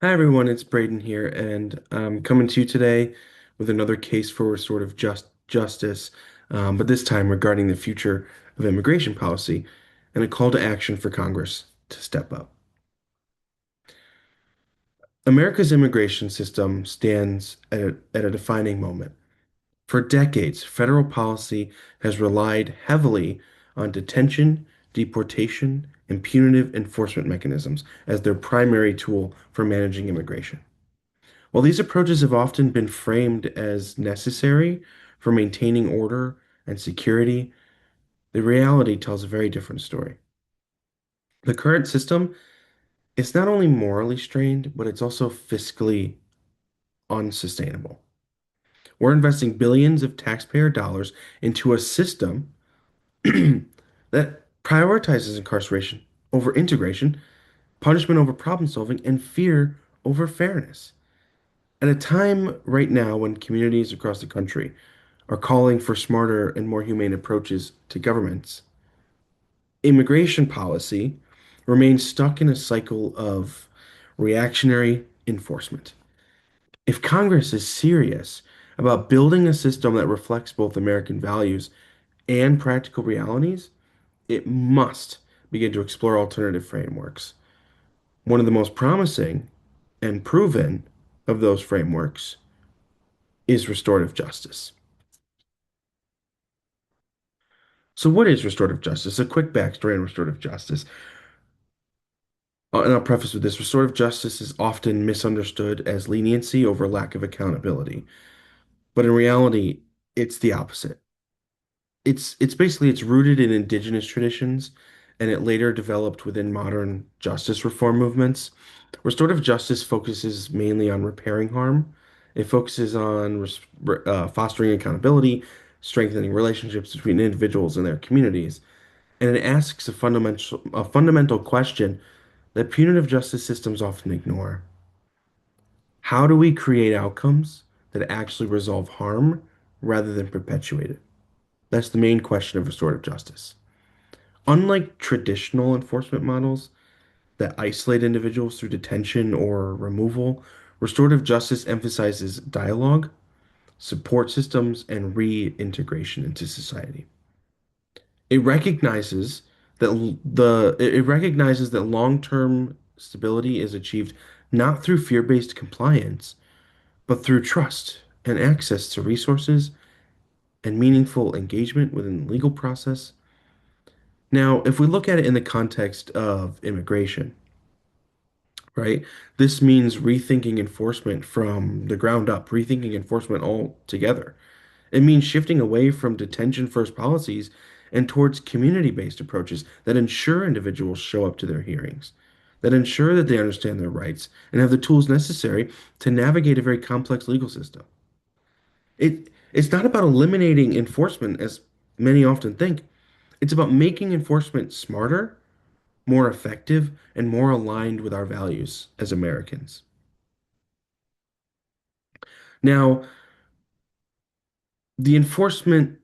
Hi everyone, it's Braden here, and I'm coming to you today with another case for restorative justice, but this time regarding the future of immigration policy and a call to action for Congress to step up. America's immigration system stands at a defining moment. For decades, federal policy has relied heavily on detention, deportation, and punitive enforcement mechanisms as their primary tool for managing immigration. While these approaches have often been framed as necessary for maintaining order and security, the reality tells a very different story. The current system is not only morally strained, but it's also fiscally unsustainable. We're investing billions of taxpayer dollars into a system that prioritizes incarceration over integration, punishment over problem solving, and fear over fairness. At a time right now when communities across the country are calling for smarter and more humane approaches to governments, immigration policy remains stuck in a cycle of reactionary enforcement. If Congress is serious about building a system that reflects both American values and practical realities, it must begin to explore alternative frameworks. One of the most promising and proven of those frameworks is restorative justice. So, what is restorative justice? A quick backstory on restorative justice. And I'll preface with this, restorative justice is often misunderstood as leniency over lack of accountability. But in reality, it's the opposite. It's rooted in indigenous traditions and it later developed within modern justice reform movements. Restorative justice focuses mainly on repairing harm. It focuses on fostering accountability, strengthening relationships between individuals and their communities, and it asks a fundamental question that punitive justice systems often ignore. How do we create outcomes that actually resolve harm rather than perpetuate it? That's the main question of restorative justice. Unlike traditional enforcement models that isolate individuals through detention or removal, restorative justice emphasizes dialogue, support systems, and reintegration into society. It recognizes it recognizes that long-term stability is achieved not through fear-based compliance, but through trust and access to resources and meaningful engagement within the legal process. Now, if we look at it in the context of immigration, right, this means rethinking enforcement from the ground up, rethinking enforcement altogether. It means shifting away from detention first policies and towards community-based approaches that ensure individuals show up to their hearings, that ensure that they understand their rights and have the tools necessary to navigate a very complex legal system. It's not about eliminating enforcement as many often think. It's about making enforcement smarter, more effective, and more aligned with our values as Americans. Now, the enforcement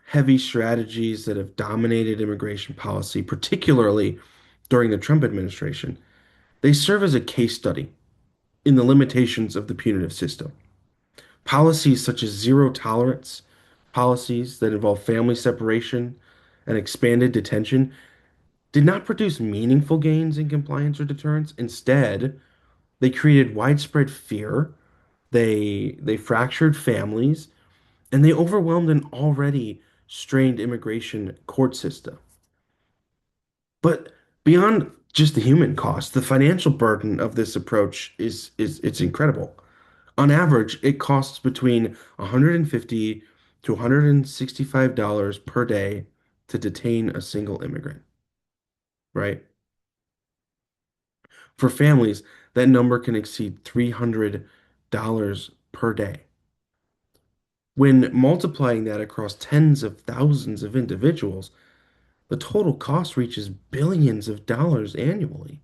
heavy strategies that have dominated immigration policy, particularly during the Trump administration, they serve as a case study in the limitations of the punitive system. Policies such as zero tolerance policies that involve family separation and expanded detention did not produce meaningful gains in compliance or deterrence. Instead, they created widespread fear, they fractured families, and they overwhelmed an already strained immigration court system. But beyond just the human cost, the financial burden of this approach is it's incredible. On average, it costs between 150 to $165 per day to detain a single immigrant, right? For families, that number can exceed $300 per day. When multiplying that across tens of thousands of individuals, the total cost reaches billions of dollars annually.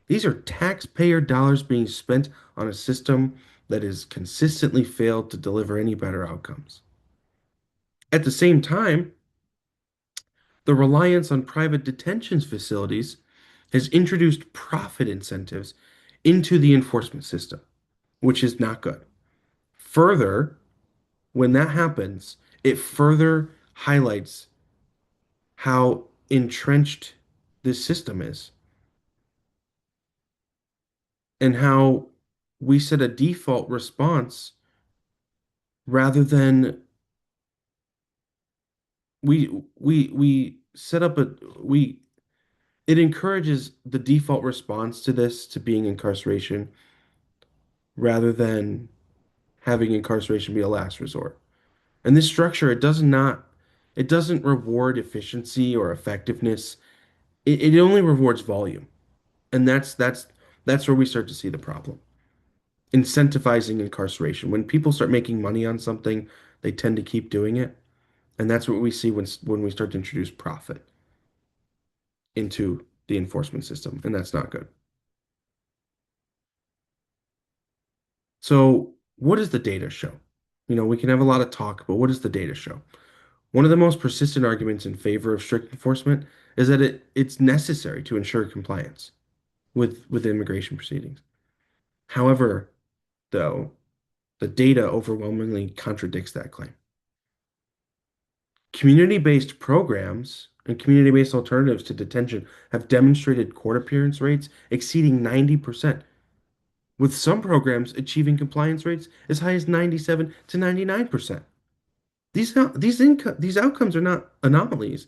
These are taxpayer dollars being spent on a system that has consistently failed to deliver any better outcomes. At the same time, the reliance on private detention facilities has introduced profit incentives into the enforcement system, which is not good. Further, when that happens, it further highlights how entrenched this system is and how we set a default response rather than we set up a we it encourages the default response to this to being incarceration rather than having incarceration be a last resort. And this structure, it doesn't reward efficiency or effectiveness. It only rewards volume. And that's where we start to see the problem. Incentivizing incarceration. When people start making money on something, they tend to keep doing it. And that's what we see when we start to introduce profit into the enforcement system, and that's not good. So, what does the data show? We can have a lot of talk, but what does the data show? One of the most persistent arguments in favor of strict enforcement is that it's necessary to ensure compliance with immigration proceedings. However, though, the data overwhelmingly contradicts that claim. Community-based programs and community-based alternatives to detention have demonstrated court appearance rates exceeding 90%, with some programs achieving compliance rates as high as 97 to 99%. These outcomes are not anomalies.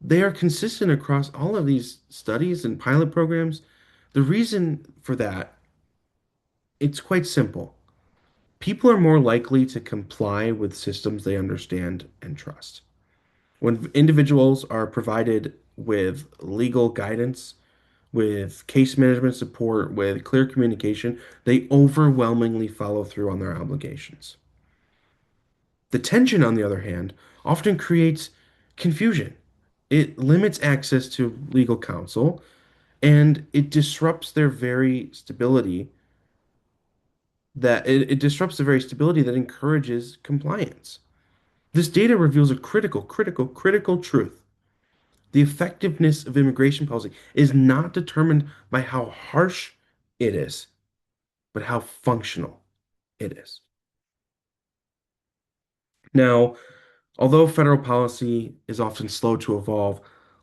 They are consistent across all of these studies and pilot programs. The reason for that, it's quite simple. People are more likely to comply with systems they understand and trust. When individuals are provided with legal guidance, with case management support, with clear communication, they overwhelmingly follow through on their obligations. The tension, on the other hand, often creates confusion. It limits access to legal counsel and it disrupts their very stability it disrupts the very stability that encourages compliance. This data reveals a critical truth. The effectiveness of immigration policy is not determined by how harsh it is, but how functional it is. Now, although federal policy is often slow to evolve,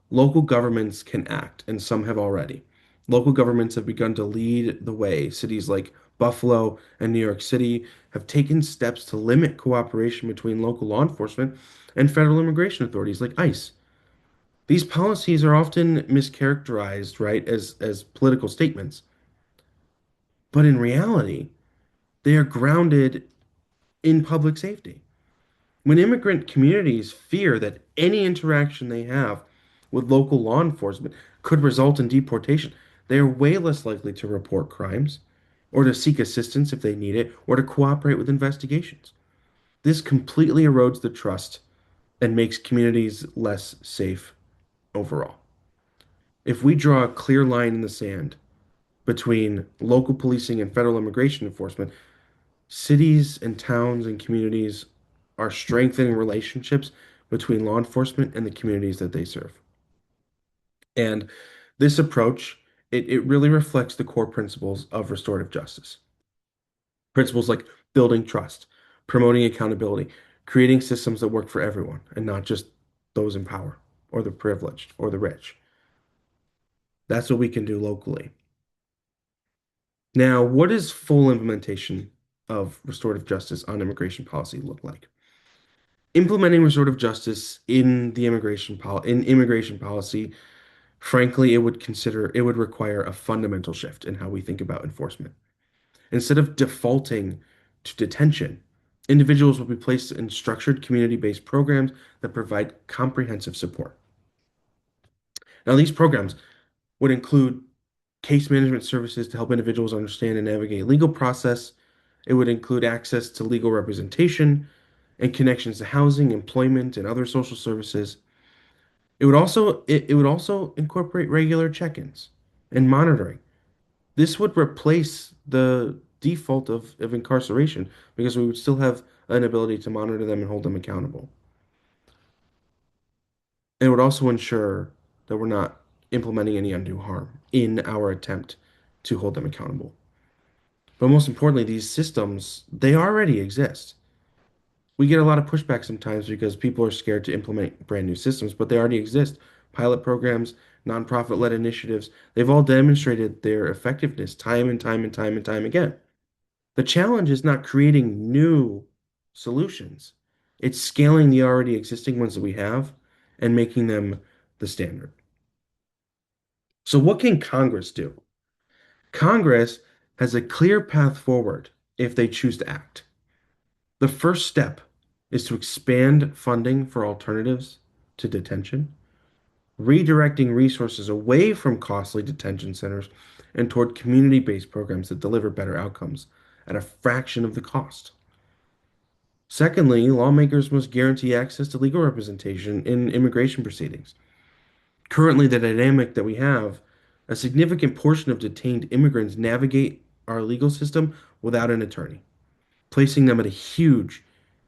local governments can act, and some have already. Local governments have begun to lead the way. Cities like Buffalo and New York City have taken steps to limit cooperation between local law enforcement and federal immigration authorities like ICE. These policies are often mischaracterized, right, as political statements, but in reality, they are grounded in public safety. When immigrant communities fear that any interaction they have with local law enforcement could result in deportation, they are way less likely to report crimes or to seek assistance if they need it or to cooperate with investigations. This completely erodes the trust and makes communities less safe overall. If we draw a clear line in the sand between local policing and federal immigration enforcement, cities and towns and communities are strengthening relationships between law enforcement and the communities that they serve. And this approach, it really reflects the core principles of restorative justice. Principles like building trust, promoting accountability, creating systems that work for everyone and not just those in power or the privileged or the rich. That's what we can do locally. Now, what does full implementation of restorative justice on immigration policy look like? Implementing restorative justice in immigration policy, frankly, it would require a fundamental shift in how we think about enforcement. Instead of defaulting to detention, individuals will be placed in structured community-based programs that provide comprehensive support. Now, these programs would include case management services to help individuals understand and navigate legal process. It would include access to legal representation and connections to housing, employment, and other social services. It would also incorporate regular check-ins and monitoring. This would replace the default of incarceration because we would still have an ability to monitor them and hold them accountable. It would also ensure that we're not implementing any undue harm in our attempt to hold them accountable. But most importantly, these systems, they already exist. We get a lot of pushback sometimes because people are scared to implement brand new systems, but they already exist. Pilot programs, nonprofit-led initiatives, they've all demonstrated their effectiveness time and time and time and time again. The challenge is not creating new solutions. It's scaling the already existing ones that we have and making them the standard. So what can Congress do? Congress has a clear path forward if they choose to act. The first step is to expand funding for alternatives to detention, redirecting resources away from costly detention centers and toward community-based programs that deliver better outcomes at a fraction of the cost. Secondly, lawmakers must guarantee access to legal representation in immigration proceedings. Currently, the dynamic that we have, a significant portion of detained immigrants navigate our legal system without an attorney, placing them at a huge,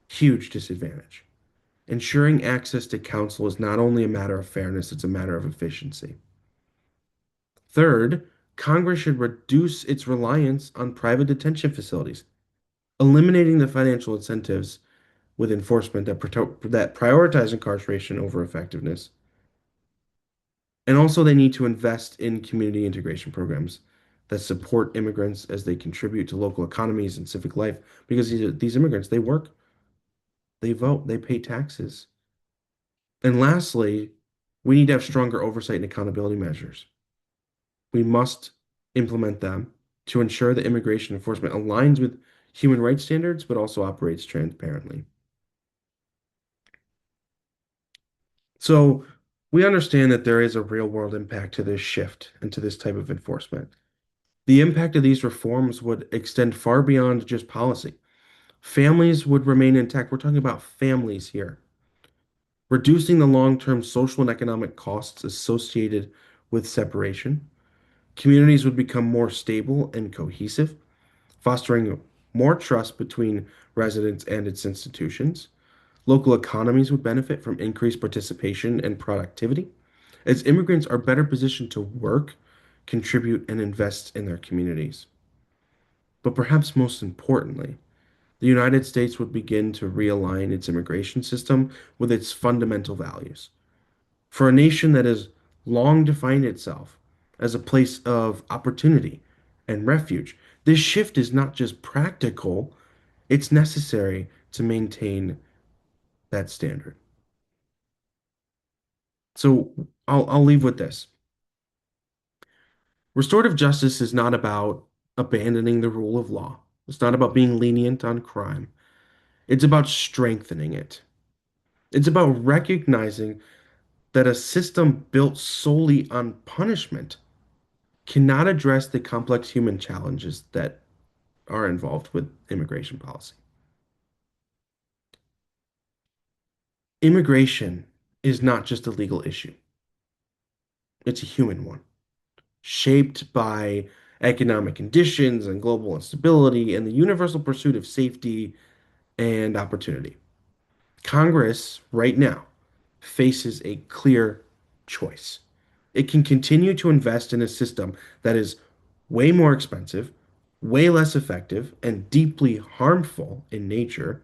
huge disadvantage. Ensuring access to counsel is not only a matter of fairness, it's a matter of efficiency. Third, Congress should reduce its reliance on private detention facilities, eliminating the financial incentives with enforcement that prioritize incarceration over effectiveness. And also, they need to invest in community integration programs that support immigrants as they contribute to local economies and civic life. Because these immigrants, they work, they vote, they pay taxes. And lastly, we need to have stronger oversight and accountability measures. We must implement them to ensure that immigration enforcement aligns with human rights standards, but also operates transparently. So we understand that there is a real world impact to this shift and to this type of enforcement. The impact of these reforms would extend far beyond just policy. Families would remain intact. We're talking about families here, reducing the long-term social and economic costs associated with separation. Communities would become more stable and cohesive, fostering more trust between residents and its institutions. Local economies would benefit from increased participation and productivity, as immigrants are better positioned to work, contribute, and invest in their communities. But perhaps most importantly, the United States would begin to realign its immigration system with its fundamental values. For a nation that has long defined itself as a place of opportunity and refuge, this shift is not just practical, it's necessary to maintain that standard. So I'll leave with this. Restorative justice is not about abandoning the rule of law. It's not about being lenient on crime. It's about strengthening it. It's about recognizing that a system built solely on punishment cannot address the complex human challenges that are involved with immigration policy. Immigration is not just a legal issue, it's a human one, shaped by economic conditions and global instability and the universal pursuit of safety and opportunity. Congress, right now, faces a clear choice. It can continue to invest in a system that is way more expensive, way less effective, and deeply harmful in nature,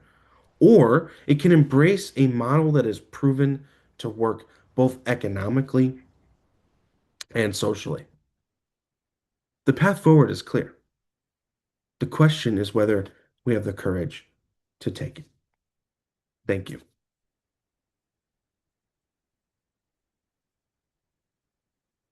or it can embrace a model that is proven to work both economically and socially. The path forward is clear. The question is whether we have the courage to take it. Thank you.